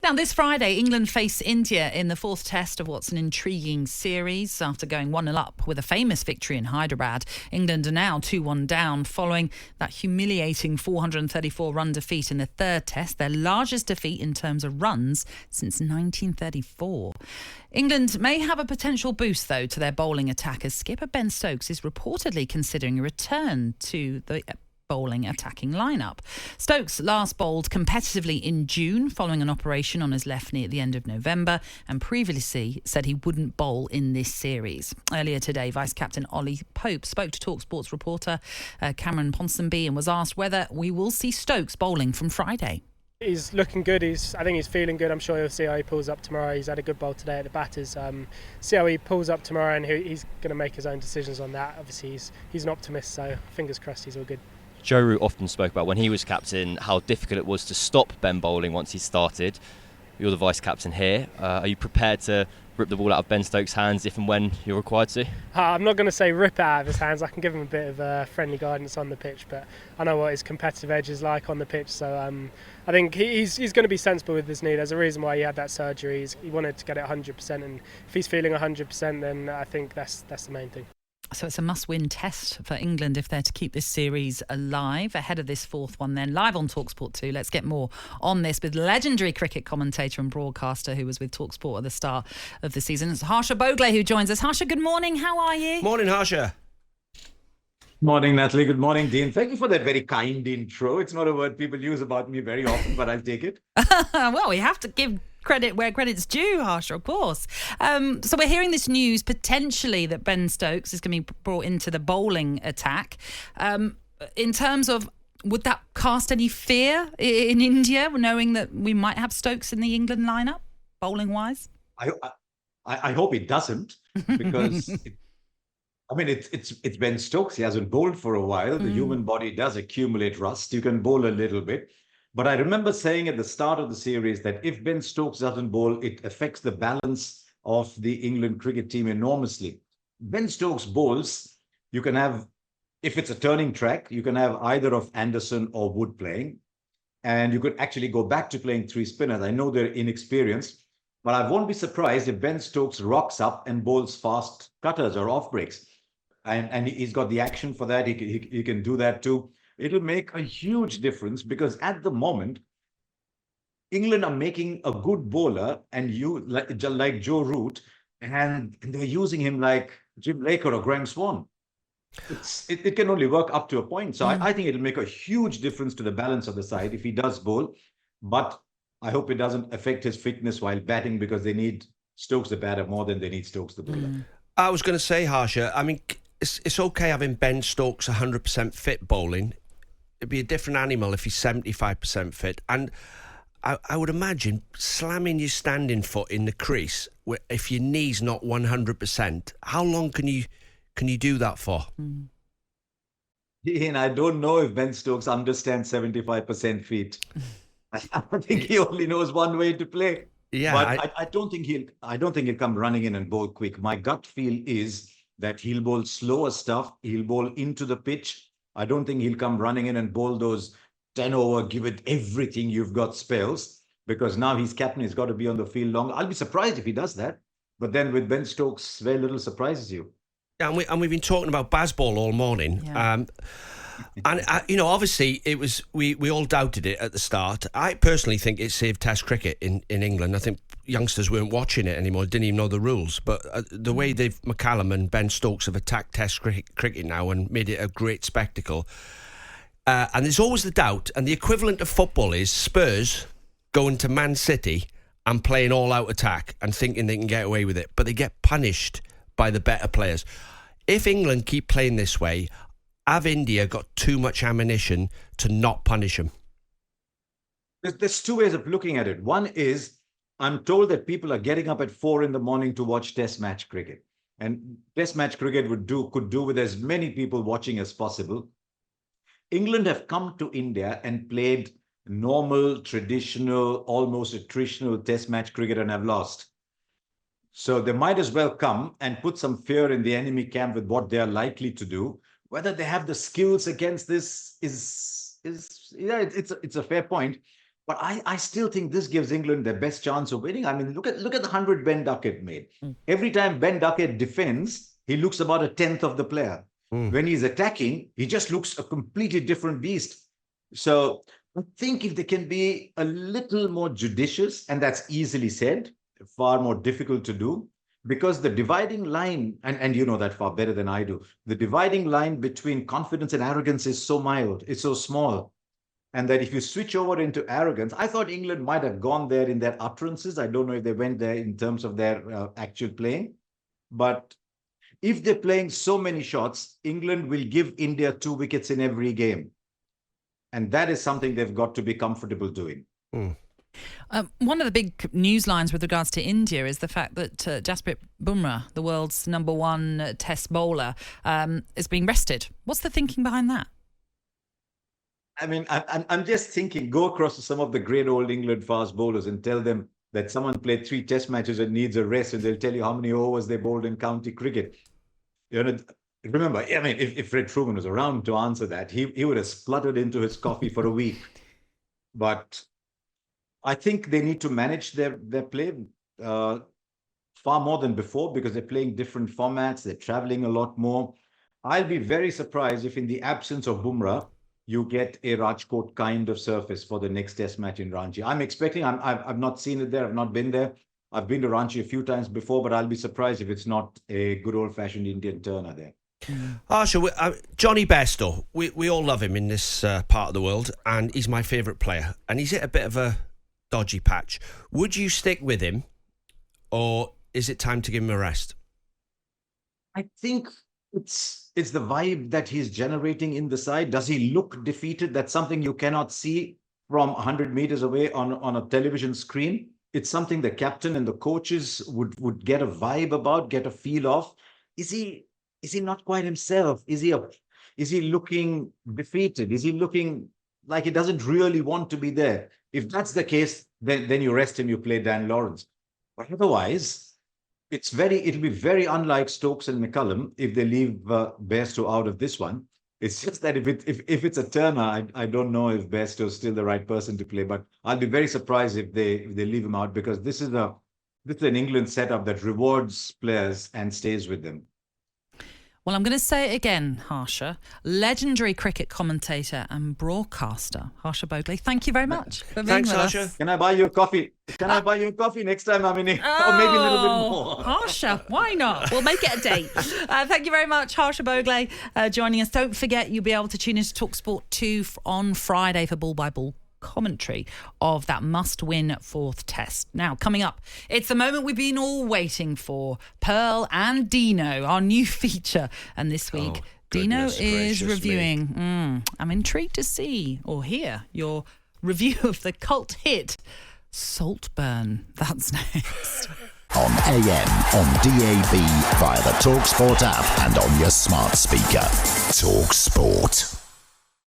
Now, this Friday, England face India in the fourth test of what's an intriguing series. After going 1-0 up with a famous victory in Hyderabad, England are now 2-1 down following that humiliating 434-run defeat in the third test, their largest defeat in terms of runs since 1934. England may have a potential boost, though, to their bowling attack as skipper Ben Stokes is reportedly considering a return to the bowling attacking lineup. Stokes last bowled competitively in June following an operation on his left knee at the end of November and previously said he wouldn't bowl in this series. Earlier today, Vice-Captain Ollie Pope spoke to talkSPORT's reporter Cameron Ponsonby and was asked whether we will see Stokes bowling from Friday. He's looking good. I think he's feeling good. I'm sure you'll see how he pulls up tomorrow. He's had a good bowl today at the batters. See how he pulls up tomorrow, and he's going to make his own decisions on that. Obviously, he's an optimist, so fingers crossed he's all good. Joe Root often spoke about when he was captain how difficult it was to stop Ben bowling once he started. You're the vice captain here. Are you prepared to rip the ball out of Ben Stokes' hands if and when you're required to? I'm not going to say rip it out of his hands. I can give him a bit of friendly guidance on the pitch, but I know what his competitive edge is like on the pitch. So I think he's going to be sensible with his knee. There's a reason why he had that surgery. He wanted to get it 100%, and if he's feeling 100%, then I think that's the main thing. So it's a must-win test for England if they're to keep this series alive ahead of this fourth one then. Live on talkSPORT 2. Let's get more on this with legendary cricket commentator and broadcaster who was with talkSPORT at the start of the season. It's Harsha Bhogle who joins us. Harsha, good morning. How are you? Morning, Harsha. Morning, Natalie. Good morning, Dean. Thank you for that very kind intro. It's not a word people use about me very often, but I'll take it. Well, we have to give credit where credit's due, Harsha, of course. So we're hearing this news potentially that Ben Stokes is going to be brought into the bowling attack. In terms of, would that cast any fear in India, knowing that we might have Stokes in the England lineup, bowling-wise? I hope it doesn't, because it's Ben Stokes. He hasn't bowled for a while. The human body does accumulate rust. You can bowl a little bit. But I remember saying at the start of the series that if Ben Stokes doesn't bowl, it affects the balance of the England cricket team enormously. Ben Stokes bowls, you can have, if it's a turning track, you can have either of Anderson or Wood playing. And you could actually go back to playing three spinners. I know they're inexperienced, but I won't be surprised if Ben Stokes rocks up and bowls fast cutters or off breaks. And he's got the action for that. He can do that too. It'll make a huge difference because at the moment, England are making a good bowler and you like Joe Root, and they're using him like Jim Laker or Graham Swan. It can only work up to a point. So I think it'll make a huge difference to the balance of the side if he does bowl. But I hope it doesn't affect his fitness while batting because they need Stokes the batter more than they need Stokes the bowler. I was going to say, Harsha, I mean, it's okay having Ben Stokes 100% fit bowling. It'd be a different animal if he's 75% fit. And I would imagine slamming your standing foot in the crease, if your knee's not 100%, how long can you do that for? Ian, I don't know if Ben Stokes understands 75% feet. I think he only knows one way to play. Yeah, but I don't think he'll come running in and bowl quick. My gut feel is that he'll bowl slower stuff. He'll bowl into the pitch. I don't think he'll come running in and bowl those 10 over, give it everything you've got spells, because now he's captain, he's got to be on the field long. I'll be surprised if he does that. But then with Ben Stokes, very little surprises you. Yeah, and we've been talking about Bazball all morning. Yeah. And obviously it was we all doubted it at the start. I personally think it saved Test cricket in England. I think youngsters weren't watching it anymore, didn't even know the rules. But the way McCallum and Ben Stokes have attacked Test cricket now and made it a great spectacle. And there's always the doubt. And the equivalent of football is Spurs going to Man City and playing all-out attack and thinking they can get away with it, but they get punished by the better players. If England keep playing this way, have India got too much ammunition to not punish them? There's two ways of looking at it. One is, I'm told that people are getting up at 4 a.m. to watch Test match cricket. And Test match cricket could do with as many people watching as possible. England have come to India and played normal, traditional, almost attritional Test match cricket and have lost. So they might as well come and put some fear in the enemy camp with what they are likely to do. Whether they have the skills against this it's a fair point. But I still think this gives England their best chance of winning. I mean, look at the 100 Ben Duckett made. Every time Ben Duckett defends, he looks about a tenth of the player. When he's attacking, he just looks a completely different beast. So I think if they can be a little more judicious, and that's easily said, far more difficult to do, because the dividing line, and you know that far better than I do, the dividing line between confidence and arrogance is so mild, it's so small. And that if you switch over into arrogance, I thought England might have gone there in their utterances. I don't know if they went there in terms of their actual playing. But if they're playing so many shots, England will give India 2 wickets in every game. And that is something they've got to be comfortable doing. One of the big news lines with regards to India is the fact that Jasprit Bumrah, the world's number 1 test bowler, is being rested. What's the thinking behind that? I mean, I'm just thinking, go across to some of the great old England fast bowlers and tell them that someone played 3 test matches and needs a rest, and they'll tell you how many overs they bowled in county cricket. You know, remember, I mean, if Fred Truman was around to answer that, he would have spluttered into his coffee for a week. But I think they need to manage their play far more than before, because they're playing different formats, they're traveling a lot more. I'll be very surprised if in the absence of Bumrah, you get a Rajkot kind of surface for the next test match in Ranchi. I'm expecting, I've not seen it there, I've not been there. I've been to Ranchi a few times before, but I'll be surprised if it's not a good old-fashioned Indian turner there. Harsha, Johnny Bairstow, we all love him in this part of the world, and he's my favourite player. And he's hit a bit of a dodgy patch. Would you stick with him, or is it time to give him a rest? I think it's the vibe that he's generating in the side. Does he look defeated? That's something you cannot see from 100 meters away on a television screen. It's something the captain and the coaches would get a vibe about, get a feel of. Is he not quite himself? Is he looking defeated? Is he looking like he doesn't really want to be there? If that's the case, then you rest him, you play Dan Lawrence. But otherwise, it'll be very unlike Stokes and McCullum if they leave Bairstow out of this one. It's just that if it's a turner, I don't know if Bairstow is still the right person to play. But I'll be very surprised if they leave him out, because this is an England setup that rewards players and stays with them. Well, I'm going to say it again, Harsha. Legendary cricket commentator and broadcaster, Harsha Bhogle. Thank you very much for being with us. Can I buy you a coffee? Can I buy you a coffee next time I'm in here? Or maybe a little bit more. Harsha, why not? We'll make it a date. Thank you very much, Harsha Bhogle, joining us. Don't forget, you'll be able to tune into talkSPORT 2 on Friday for Ball by Ball commentary of that must-win 4th test. Now, coming up, it's the moment we've been all waiting for. Pearl and Dino, our new feature. And this week, Dino is reviewing... I'm intrigued to see or hear your review of the cult hit Saltburn. That's next. On AM, on DAB, via the talkSPORT app and on your smart speaker. talkSPORT.